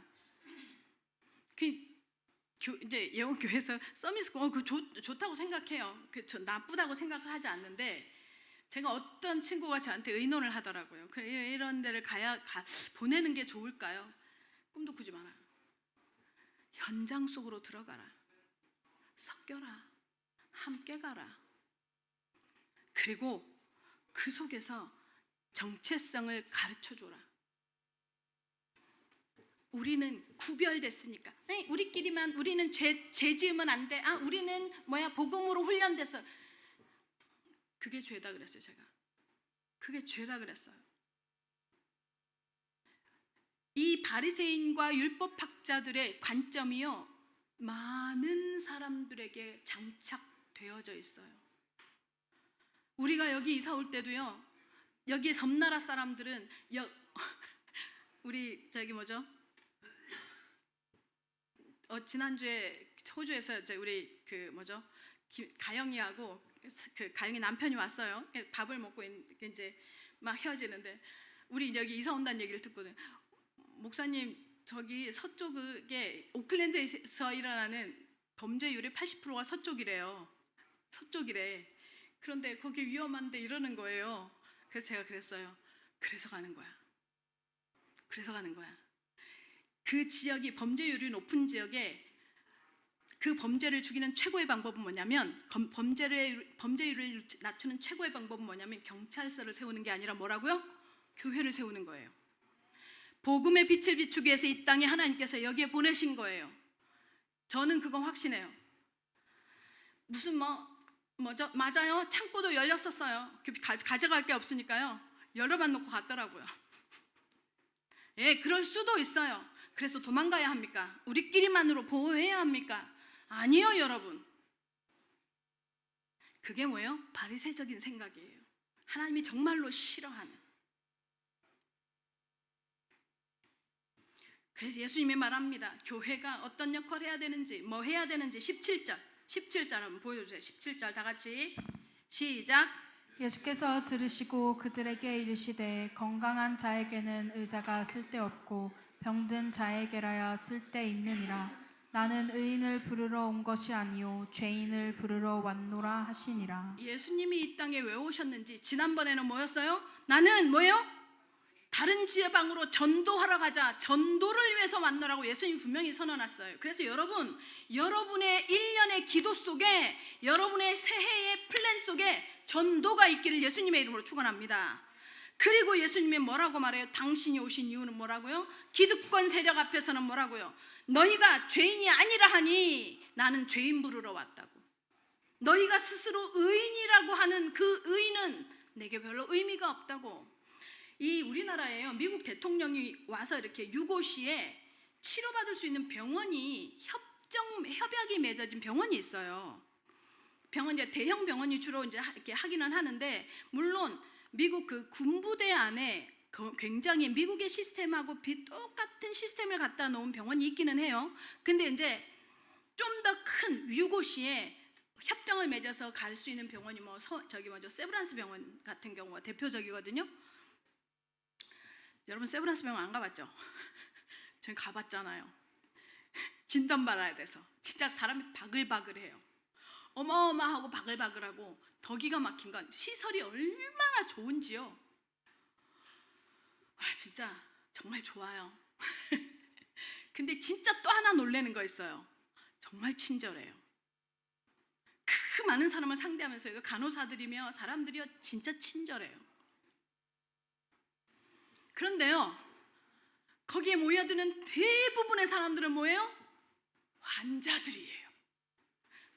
이제 예원교회에서 서밋 그거 좋다고 생각해요. 저 나쁘다고 생각하지 않는데, 제가 어떤 친구가 저한테 의논을 하더라고요. 이런 데를 보내는 게 좋을까요? 꿈도 꾸지 마라. 현장 속으로 들어가라. 섞여라. 함께 가라. 그리고 그 속에서 정체성을 가르쳐줘라. 우리는 구별됐으니까, 우리끼리만, 우리는 죄 지으면 안 돼. 우리는 복음으로 훈련돼서. 그게 죄다 그랬어요. 제가 그게 죄다 그랬어요. 이 바리새인과 율법학자들의 관점이요, 많은 사람들에게 장착되어져 있어요. 우리가 여기 이사 올 때도요, 여기 섬나라 사람들은 우리 지난주에 호주에서 우리 가영이하고 가영이 남편이 왔어요. 밥을 먹고 이제 막 헤어지는데, 우리 여기 이사 온다는 얘기를 듣거든요. 목사님, 저기 서쪽에 오클랜드에서 일어나는 범죄율의 80%가 서쪽이래요. 서쪽이래. 그런데 거기 위험한데 이러는 거예요. 그래서 제가 그랬어요. 그래서 가는 거야. 그 지역이 범죄율이 높은 지역에 그 범죄를 죽이는 최고의 방법은 뭐냐면, 범죄율을 낮추는 최고의 방법은 뭐냐면 경찰서를 세우는 게 아니라 뭐라고요? 교회를 세우는 거예요. 복음의 빛을 비추기 위해서 이 땅에 하나님께서 여기에 보내신 거예요. 저는 그거 확신해요. 무슨 맞아요. 창고도 열렸었어요. 가져갈 게 없으니까요, 열어만 놓고 갔더라고요. 예, 그럴 수도 있어요. 그래서 도망가야 합니까? 우리끼리만으로 보호해야 합니까? 아니요, 여러분. 그게 뭐예요? 바리새적인 생각이에요. 하나님이 정말로 싫어하는. 그래서 예수님이 말합니다. 교회가 어떤 역할을 해야 되는지, 뭐 해야 되는지. 17절 한번 보여주세요. 17절 다 같이 시작. 예수께서 들으시고 그들에게 이르시되 건강한 자에게는 의사가 쓸데없고 병든 자에게라야 쓸데있느니라. 나는 의인을 부르러 온 것이 아니요 죄인을 부르러 왔노라 하시니라. 예수님이 이 땅에 왜 오셨는지, 지난번에는 뭐였어요? 나는 뭐예요? 다른 지방으로 전도하러 가자. 전도를 위해서 왔노라고 예수님이 분명히 선언했어요. 그래서 여러분의 1년의 기도 속에, 여러분의 새해의 플랜 속에 전도가 있기를 예수님의 이름으로 축원합니다. 그리고 예수님이 뭐라고 말해요? 당신이 오신 이유는 뭐라고요? 기득권 세력 앞에서는 뭐라고요? 너희가 죄인이 아니라 하니 나는 죄인 부르러 왔다고. 너희가 스스로 의인이라고 하는 그 의인은 내게 별로 의미가 없다고. 이 우리나라에요, 미국 대통령이 와서 이렇게 유고시에 치료받을 수 있는 병원이 협약이 맺어진 병원이 있어요. 병원이 대형 병원이 주로 이제 이렇게 하기는 하는데, 물론 미국 그 군부대 안에 굉장히 미국의 시스템하고 똑같은 시스템을 갖다 놓은 병원이 있기는 해요. 근데 이제 좀 더 큰 유고시에 협정을 맺어서 갈 수 있는 병원이 세브란스 병원 같은 경우가 대표적이거든요. 여러분 세브란스 병원 안 가봤죠? 저는 가봤잖아요. 진단받아야 돼서 진짜 사람이 바글바글해요. 어마어마하고 바글바글하고, 더 기가 막힌 건 시설이 얼마나 좋은지요. 와, 진짜 정말 좋아요. 근데 진짜 또 하나 놀라는 거 있어요. 정말 친절해요. 그 많은 사람을 상대하면서 간호사들이며 사람들이요 진짜 친절해요. 그런데요, 거기에 모여드는 대부분의 사람들은 뭐예요? 환자들이에요.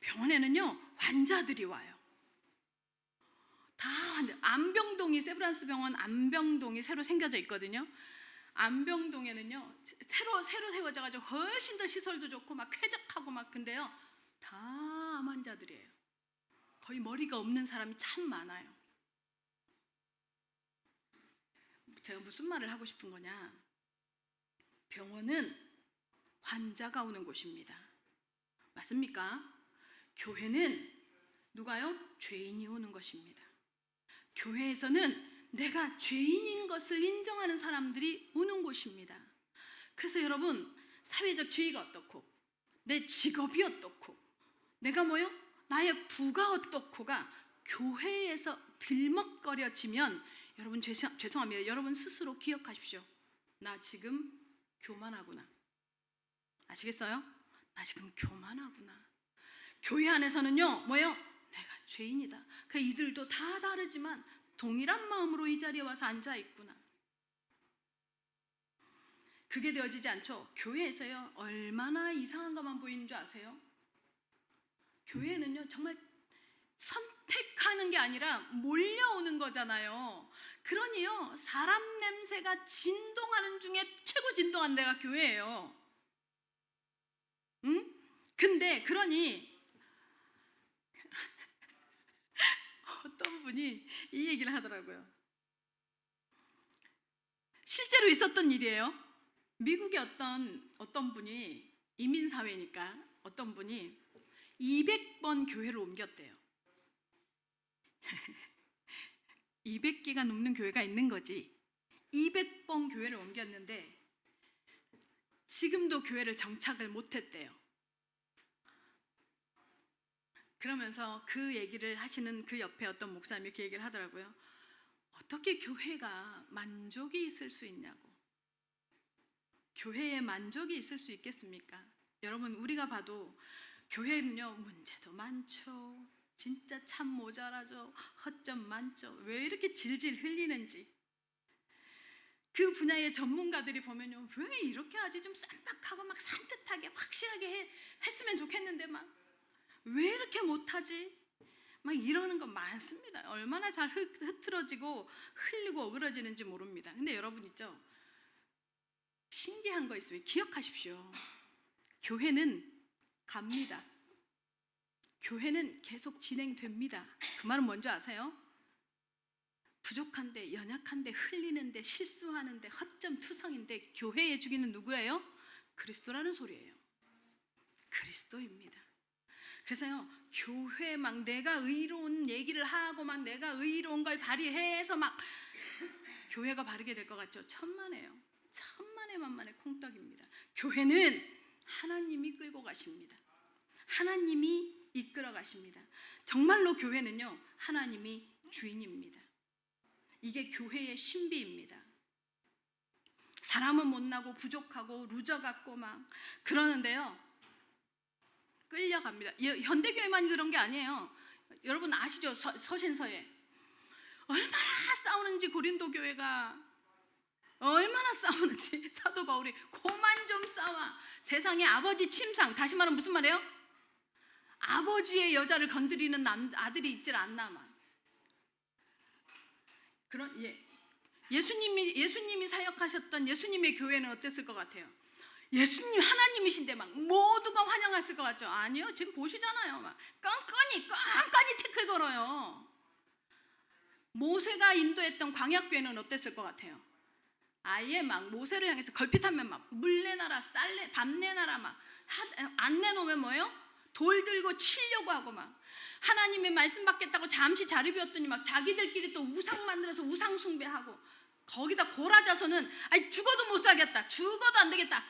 병원에는요, 환자들이 와요. 다 환자. 안병동이, 세브란스 병원 안병동이 새로 생겨져 있거든요. 안병동에는요, 새로 세워져가지고 훨씬 더 시설도 좋고 막 쾌적하고 막, 근데요, 다 암 환자들이에요. 거의 머리가 없는 사람이 참 많아요. 제가 무슨 말을 하고 싶은 거냐? 병원은 환자가 오는 곳입니다. 맞습니까? 교회는 누가요? 죄인이 오는 것입니다. 교회에서는 내가 죄인인 것을 인정하는 사람들이 오는 곳입니다. 그래서 여러분, 사회적 지위가 어떻고, 내 직업이 어떻고, 내가 뭐요? 나의 부가 어떻고가 교회에서 들먹거려지면, 여러분 죄송합니다. 여러분 스스로 기억하십시오. 나 지금 교만하구나. 아시겠어요? 나 지금 교만하구나. 교회 안에서는요, 뭐예요? 내가 죄인이다. 그 이들도 다 다르지만 동일한 마음으로 이 자리에 와서 앉아 있구나. 그게 되어지지 않죠. 교회에서요, 얼마나 이상한 것만 보이는 줄 아세요? 교회는요, 정말 선택하는 게 아니라 몰려오는 거잖아요. 그러니요, 사람 냄새가 진동하는 중에 최고 진동하는 데가 교회예요. 응? 근데 그러니 어떤 분이 이 얘기를 하더라고요. 실제로 있었던 일이에요. 미국의 어떤 분이, 이민 사회니까 어떤 분이 200번 교회를 옮겼대요. 200개가 넘는 교회가 있는 거지. 200번 교회를 옮겼는데 지금도 교회를 정착을 못했대요. 그러면서 그 얘기를 하시는 그 옆에 어떤 목사님이 그 얘기를 하더라고요. 어떻게 교회가 만족이 있을 수 있냐고. 교회에 만족이 있을 수 있겠습니까? 여러분, 우리가 봐도 교회는요, 문제도 많죠. 진짜 참 모자라죠. 허점 많죠. 왜 이렇게 질질 흘리는지. 그 분야의 전문가들이 보면요, 왜 이렇게 하지? 좀 쌈박하고 막 산뜻하게 확실하게 했으면 좋겠는데 막 왜 이렇게 못하지? 막 이러는 거 많습니다. 얼마나 잘 흐트러지고 흘리고 어그러지는지 모릅니다. 근데 여러분 있죠? 신기한 거 있으면 기억하십시오. 교회는 갑니다. 교회는 계속 진행됩니다. 그 말은 뭔지 아세요? 부족한데, 연약한데, 흘리는데, 실수하는데, 허점 투성인데 교회의 주기는 누구예요? 그리스도라는 소리예요. 그리스도입니다. 그래서요, 교회 막 내가 의로운 얘기를 하고 막 내가 의로운 걸 발휘해서 막 교회가 바르게 될 것 같죠? 천만에요. 천만에 만만의 콩떡입니다. 교회는 하나님이 끌고 가십니다. 하나님이 이끌어 가십니다. 정말로 교회는요, 하나님이 주인입니다. 이게 교회의 신비입니다. 사람은 못나고 부족하고 루저 같고 막 그러는데요, 끌려갑니다. 현대교회만 그런 게 아니에요. 여러분 아시죠? 서신서에 얼마나 싸우는지, 고린도 교회가 얼마나 싸우는지 사도 바울이 그만 좀 싸워. 세상에 아버지 침상, 다시 말하면 무슨 말이에요? 아버지의 여자를 건드리는 아들이 있질 않나마. 그런 예수님이 사역하셨던 예수님의 교회는 어땠을 것 같아요? 예수님 하나님이신데 막 모두가 환영했을 것 같죠? 아니요, 지금 보시잖아요. 막 깐깐이 태클 걸어요. 모세가 인도했던 광야교회는 어땠을 것 같아요? 아예 막 모세를 향해서 걸핏하면 막 물 내놔라, 밥 내놔라, 막 안 내놓으면 뭐예요? 돌 들고 치려고 하고 막 하나님의 말씀 받겠다고 잠시 자리 비웠더니 막 자기들끼리 또 우상 만들어서 우상 숭배하고, 거기다 고라자서는 아니 죽어도 못 살겠다, 죽어도 안 되겠다,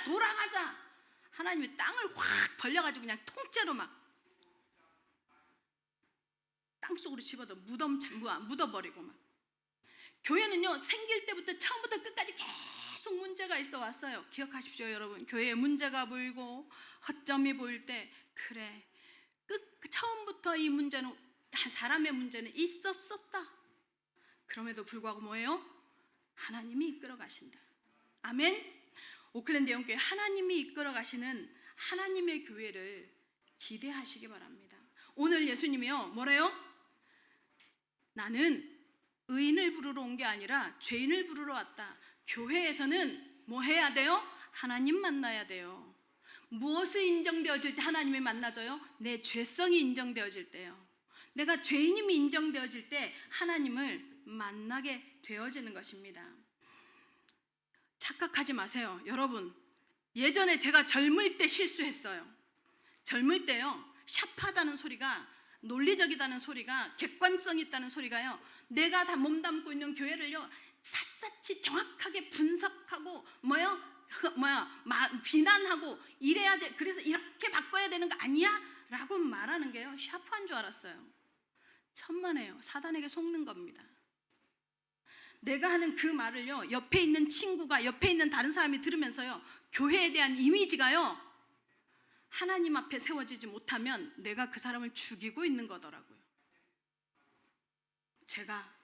돌아가자. 하나님이 땅을 확 벌려가지고 그냥 통째로 막 땅속으로 집어도 묻어버리고 막. 교회는요, 생길 때부터 처음부터 끝까지 계속 문제가 있어 왔어요. 기억하십시오, 여러분. 교회에 문제가 보이고 허점이 보일 때, 그래, 처음부터 이 문제는, 사람의 문제는 있었었다. 그럼에도 불구하고 뭐예요? 하나님이 이끌어 가신다. 아멘. 오클랜드 영교회 하나님이 이끌어 가시는 하나님의 교회를 기대하시기 바랍니다. 오늘 예수님이요 뭐래요? 나는 의인을 부르러 온 게 아니라 죄인을 부르러 왔다. 교회에서는 뭐 해야 돼요? 하나님 만나야 돼요. 무엇이 인정되어질 때 하나님이 만나줘요? 내 죄성이 인정되어질 때요. 내가 죄인임이 인정되어질 때 하나님을 만나게 되어지는 것입니다. 착각하지 마세요. 여러분, 예전에 제가 젊을 때 실수했어요. 젊을 때요, 샤프하다는 소리가, 논리적이다는 소리가, 객관성 있다는 소리가요, 내가 다 몸담고 있는 교회를요 샅샅이 정확하게 분석하고 비난하고 이래야 돼, 그래서 이렇게 바꿔야 되는 거 아니야? 라고 말하는 게요 샤프한 줄 알았어요. 천만에요. 사단에게 속는 겁니다. 내가 하는 그 말을요 옆에 있는 친구가, 옆에 있는 다른 사람이 들으면서요 교회에 대한 이미지가요 하나님 앞에 세워지지 못하면 내가 그 사람을 죽이고 있는 거더라고요. 제가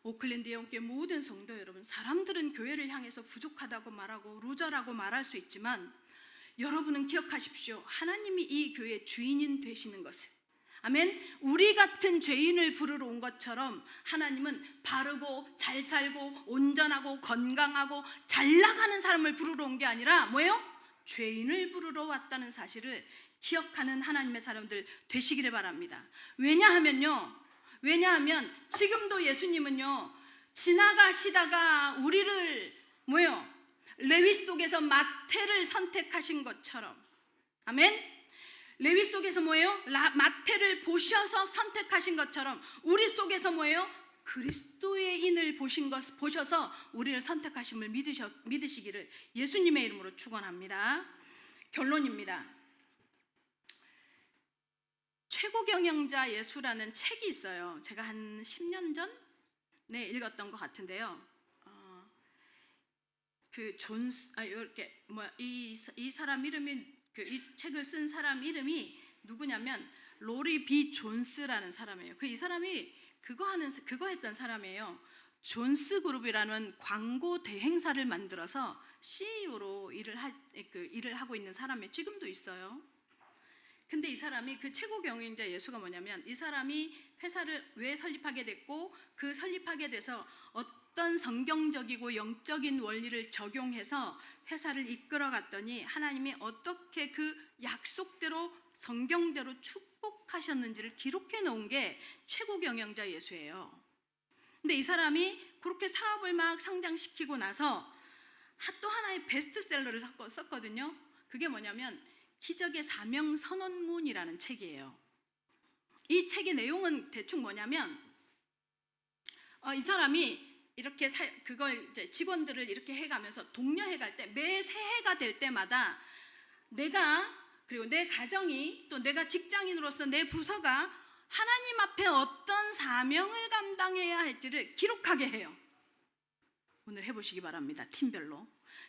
오클랜드 영교회 모든 성도 여러분, 사람들은 교회를 향해서 부족하다고 말하고 루저라고 말할 수 있지만 여러분은 기억하십시오. 하나님이 이 교회의 주인인 되시는 것을, 아멘. 우리 같은 죄인을 부르러 온 것처럼 하나님은 바르고 잘 살고 온전하고 건강하고 잘 나가는 사람을 부르러 온 게 아니라 뭐예요? 죄인을 부르러 왔다는 사실을 기억하는 하나님의 사람들 되시기를 바랍니다. 왜냐하면 지금도 예수님은요 지나가시다가 우리를 레위 속에서 마태를 선택하신 것처럼, 아멘. 레위 속에서 마태를 보셔서 선택하신 것처럼 우리 속에서 그리스도의 인을 보셔서 우리를 선택하심을 믿으시기를 예수님의 이름으로 축원합니다. 결론입니다. 최고경영자 예수라는 책이 있어요. 제가 한 10년 전에 읽었던 것 같은데요. 이 사람 이름이, 이 책을 쓴 사람 이름이 누구냐면 로리 B 존스라는 사람이에요. 이 사람이 그거 했던 사람이에요. 존스 그룹이라는 광고 대행사를 만들어서 CEO로 일을 하고 있는 사람이 지금도 있어요. 근데 이 사람이, 그 최고 경영자 예수가 뭐냐면, 이 사람이 회사를 왜 설립하게 됐고 그 설립하게 돼서 어떤 성경적이고 영적인 원리를 적용해서 회사를 이끌어 갔더니 하나님이 어떻게 그 약속대로 성경대로 축복하셨는지를 기록해 놓은 게 최고 경영자 예수예요. 근데 이 사람이 그렇게 사업을 막 성장시키고 나서 또 하나의 베스트셀러를 썼거든요. 그게 뭐냐면 기적의 사명 선언문이라는 책이에요. 이 책의 내용은 대충 뭐냐면 이 사람이 이렇게 그걸 이제 직원들을 이렇게 해가면서 독려해 갈 때, 매 새해가 될 때마다 내가, 그리고 내 가정이, 또 내가 직장인으로서 내 부서가 하나님 앞에 어떤 사명을 감당해야 할지를 기록하게 해요. 오늘 해보시기 바랍니다. 팀별로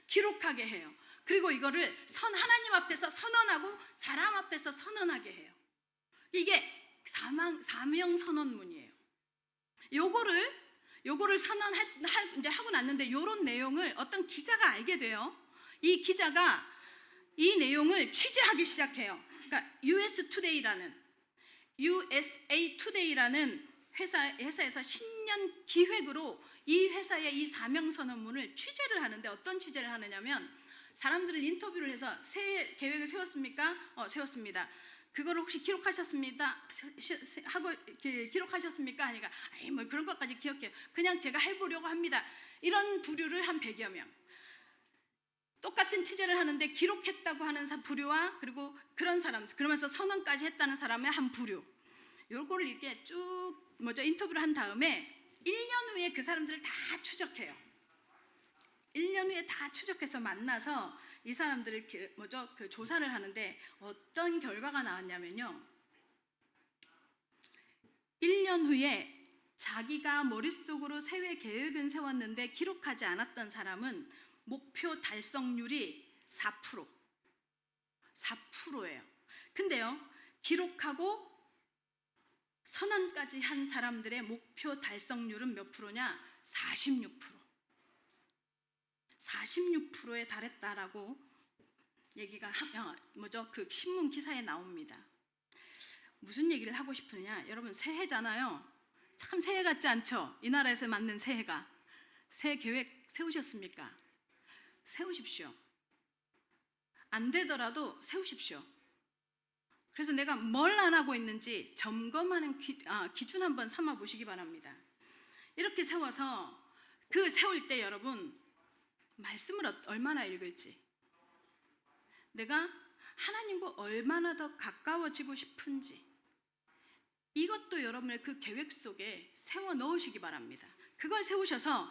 기록하게 해요. 그리고 이거를 하나님 앞에서 선언하고 사람 앞에서 선언하게 해요. 이게 사명 선언문이에요. 요거를 이제 하고 났는데, 요런 내용을 어떤 기자가 알게 돼요. 이 기자가 이 내용을 취재하기 시작해요. 그러니까 USA Today라는 회사에서 신년 기획으로 이 회사의 이 사명 선언문을 취재를 하는데, 어떤 취재를 하느냐면 사람들을 인터뷰를 해서 새해 계획을 세웠습니까? 세웠습니다. 그걸 혹시 기록하셨습니까? 기록하셨습니까? 하니까 뭐 그런 것까지 기억해요. 그냥 제가 해보려고 합니다. 이런 부류를 한 100여 명. 똑같은 취재를 하는데 기록했다고 하는 부류와, 그리고 그런 사람, 그러면서 선언까지 했다는 사람의 한 부류. 요거를 이렇게 쭉 인터뷰를 한 다음에 1년 후에 그 사람들을 다 추적해요. 1년 후에 다 추적해서 만나서 이 사람들을 그 조사를 하는데, 어떤 결과가 나왔냐면요. 1년 후에 자기가 머릿속으로 새해 계획은 세웠는데 기록하지 않았던 사람은 목표 달성률이 4%예요. 근데요, 기록하고 선언까지 한 사람들의 목표 달성률은 몇 프로냐? 46%. 46%에 달했다라고 얘기가 그 신문 기사에 나옵니다. 무슨 얘기를 하고 싶으냐? 여러분 새해잖아요. 참 새해 같지 않죠? 이 나라에서 맞는 새해가. 새해 계획 세우셨습니까? 세우십시오. 안 되더라도 세우십시오. 그래서 내가 뭘 안 하고 있는지 점검하는 기준 한번 삼아 보시기 바랍니다. 이렇게 세워서 그 세울 때 여러분 말씀을 얼마나 읽을지, 내가 하나님과 얼마나 더 가까워지고 싶은지, 이것도 여러분의 그 계획 속에 세워 넣으시기 바랍니다. 그걸 세우셔서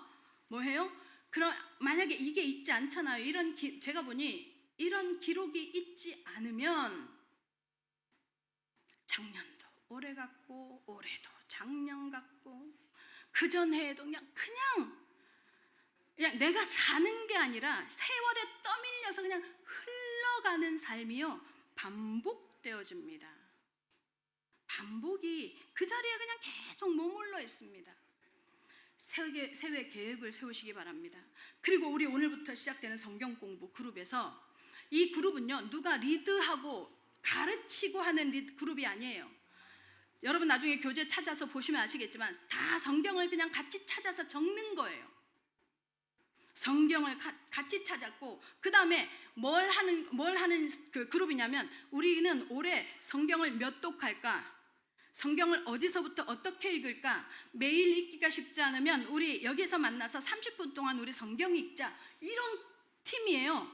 뭐해요? 그럼 만약에 이게 있지 않잖아요. 제가 보니 이런 기록이 있지 않으면 작년도 올해 같고 올해도 작년 같고 그 전해에도 그냥 내가 사는 게 아니라 세월에 떠밀려서 그냥 흘러가는 삶이요 반복되어집니다. 반복이 그 자리에 그냥 계속 머물러 있습니다. 새해 계획을 세우시기 바랍니다. 그리고 우리 오늘부터 시작되는 성경 공부 그룹에서, 이 그룹은요 누가 리드하고 가르치고 하는 그룹이 아니에요. 여러분 나중에 교재 찾아서 보시면 아시겠지만 다 성경을 그냥 같이 찾아서 적는 거예요. 성경을 같이 찾았고, 그 다음에 뭘 하는 그 그룹이냐면, 우리는 올해 성경을 몇 독할까? 성경을 어디서부터 어떻게 읽을까? 매일 읽기가 쉽지 않으면 우리 여기서 만나서 30분 동안 우리 성경 읽자. 이런 팀이에요.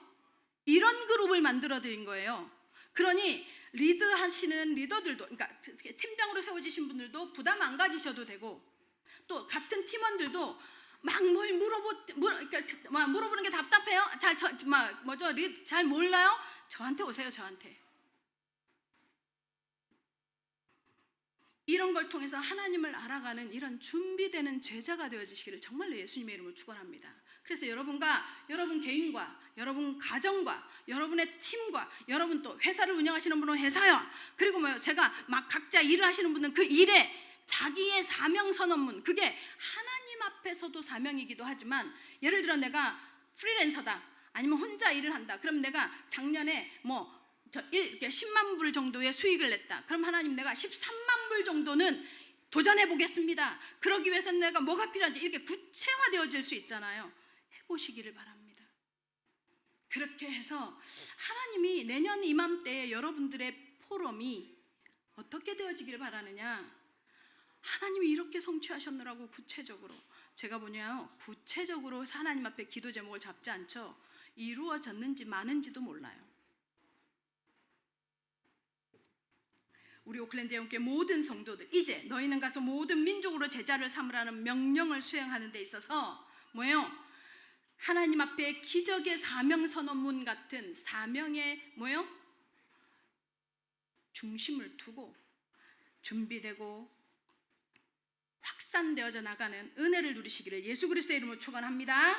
이런 그룹을 만들어 드린 거예요. 그러니 리드하시는 리더들도, 그러니까 팀장으로 세워지신 분들도 부담 안 가지셔도 되고, 또 같은 팀원들도 막 뭘 물어보는 게 답답해요? 잘 몰라요? 저한테 오세요. 저한테. 이런 걸 통해서 하나님을 알아가는 이런 준비되는 제자가 되어지시기를 정말로 예수님의 이름으로 축원합니다. 그래서 여러분과 여러분 개인과 여러분 가정과 여러분의 팀과, 여러분 또 회사를 운영하시는 분은 회사야, 그리고 제가 막 각자 일을 하시는 분은 그 일에 자기의 사명 선언문, 그게 하나님 앞에서도 사명이기도 하지만, 예를 들어 내가 프리랜서다, 아니면 혼자 일을 한다. 그럼 내가 작년에 10만 불 정도의 수익을 냈다. 그럼 하나님, 내가 13만 불 정도는 도전해 보겠습니다. 그러기 위해서는 내가 뭐가 필요한지 이렇게 구체화되어질 수 있잖아요. 해보시기를 바랍니다. 그렇게 해서 하나님이 내년 이맘때에 여러분들의 포럼이 어떻게 되어지기를 바라느냐, 하나님이 이렇게 성취하셨느라고 구체적으로, 제가 구체적으로 하나님 앞에 기도 제목을 잡지 않죠. 이루어졌는지 마는지도 몰라요. 우리 오클랜드 영교회 모든 성도들, 이제 너희는 가서 모든 민족으로 제자를 삼으라는 명령을 수행하는 데 있어서 하나님 앞에 기적의 사명 선언문 같은 사명의 중심을 두고 준비되고 확산되어져 나가는 은혜를 누리시기를 예수 그리스도의 이름으로 축원합니다.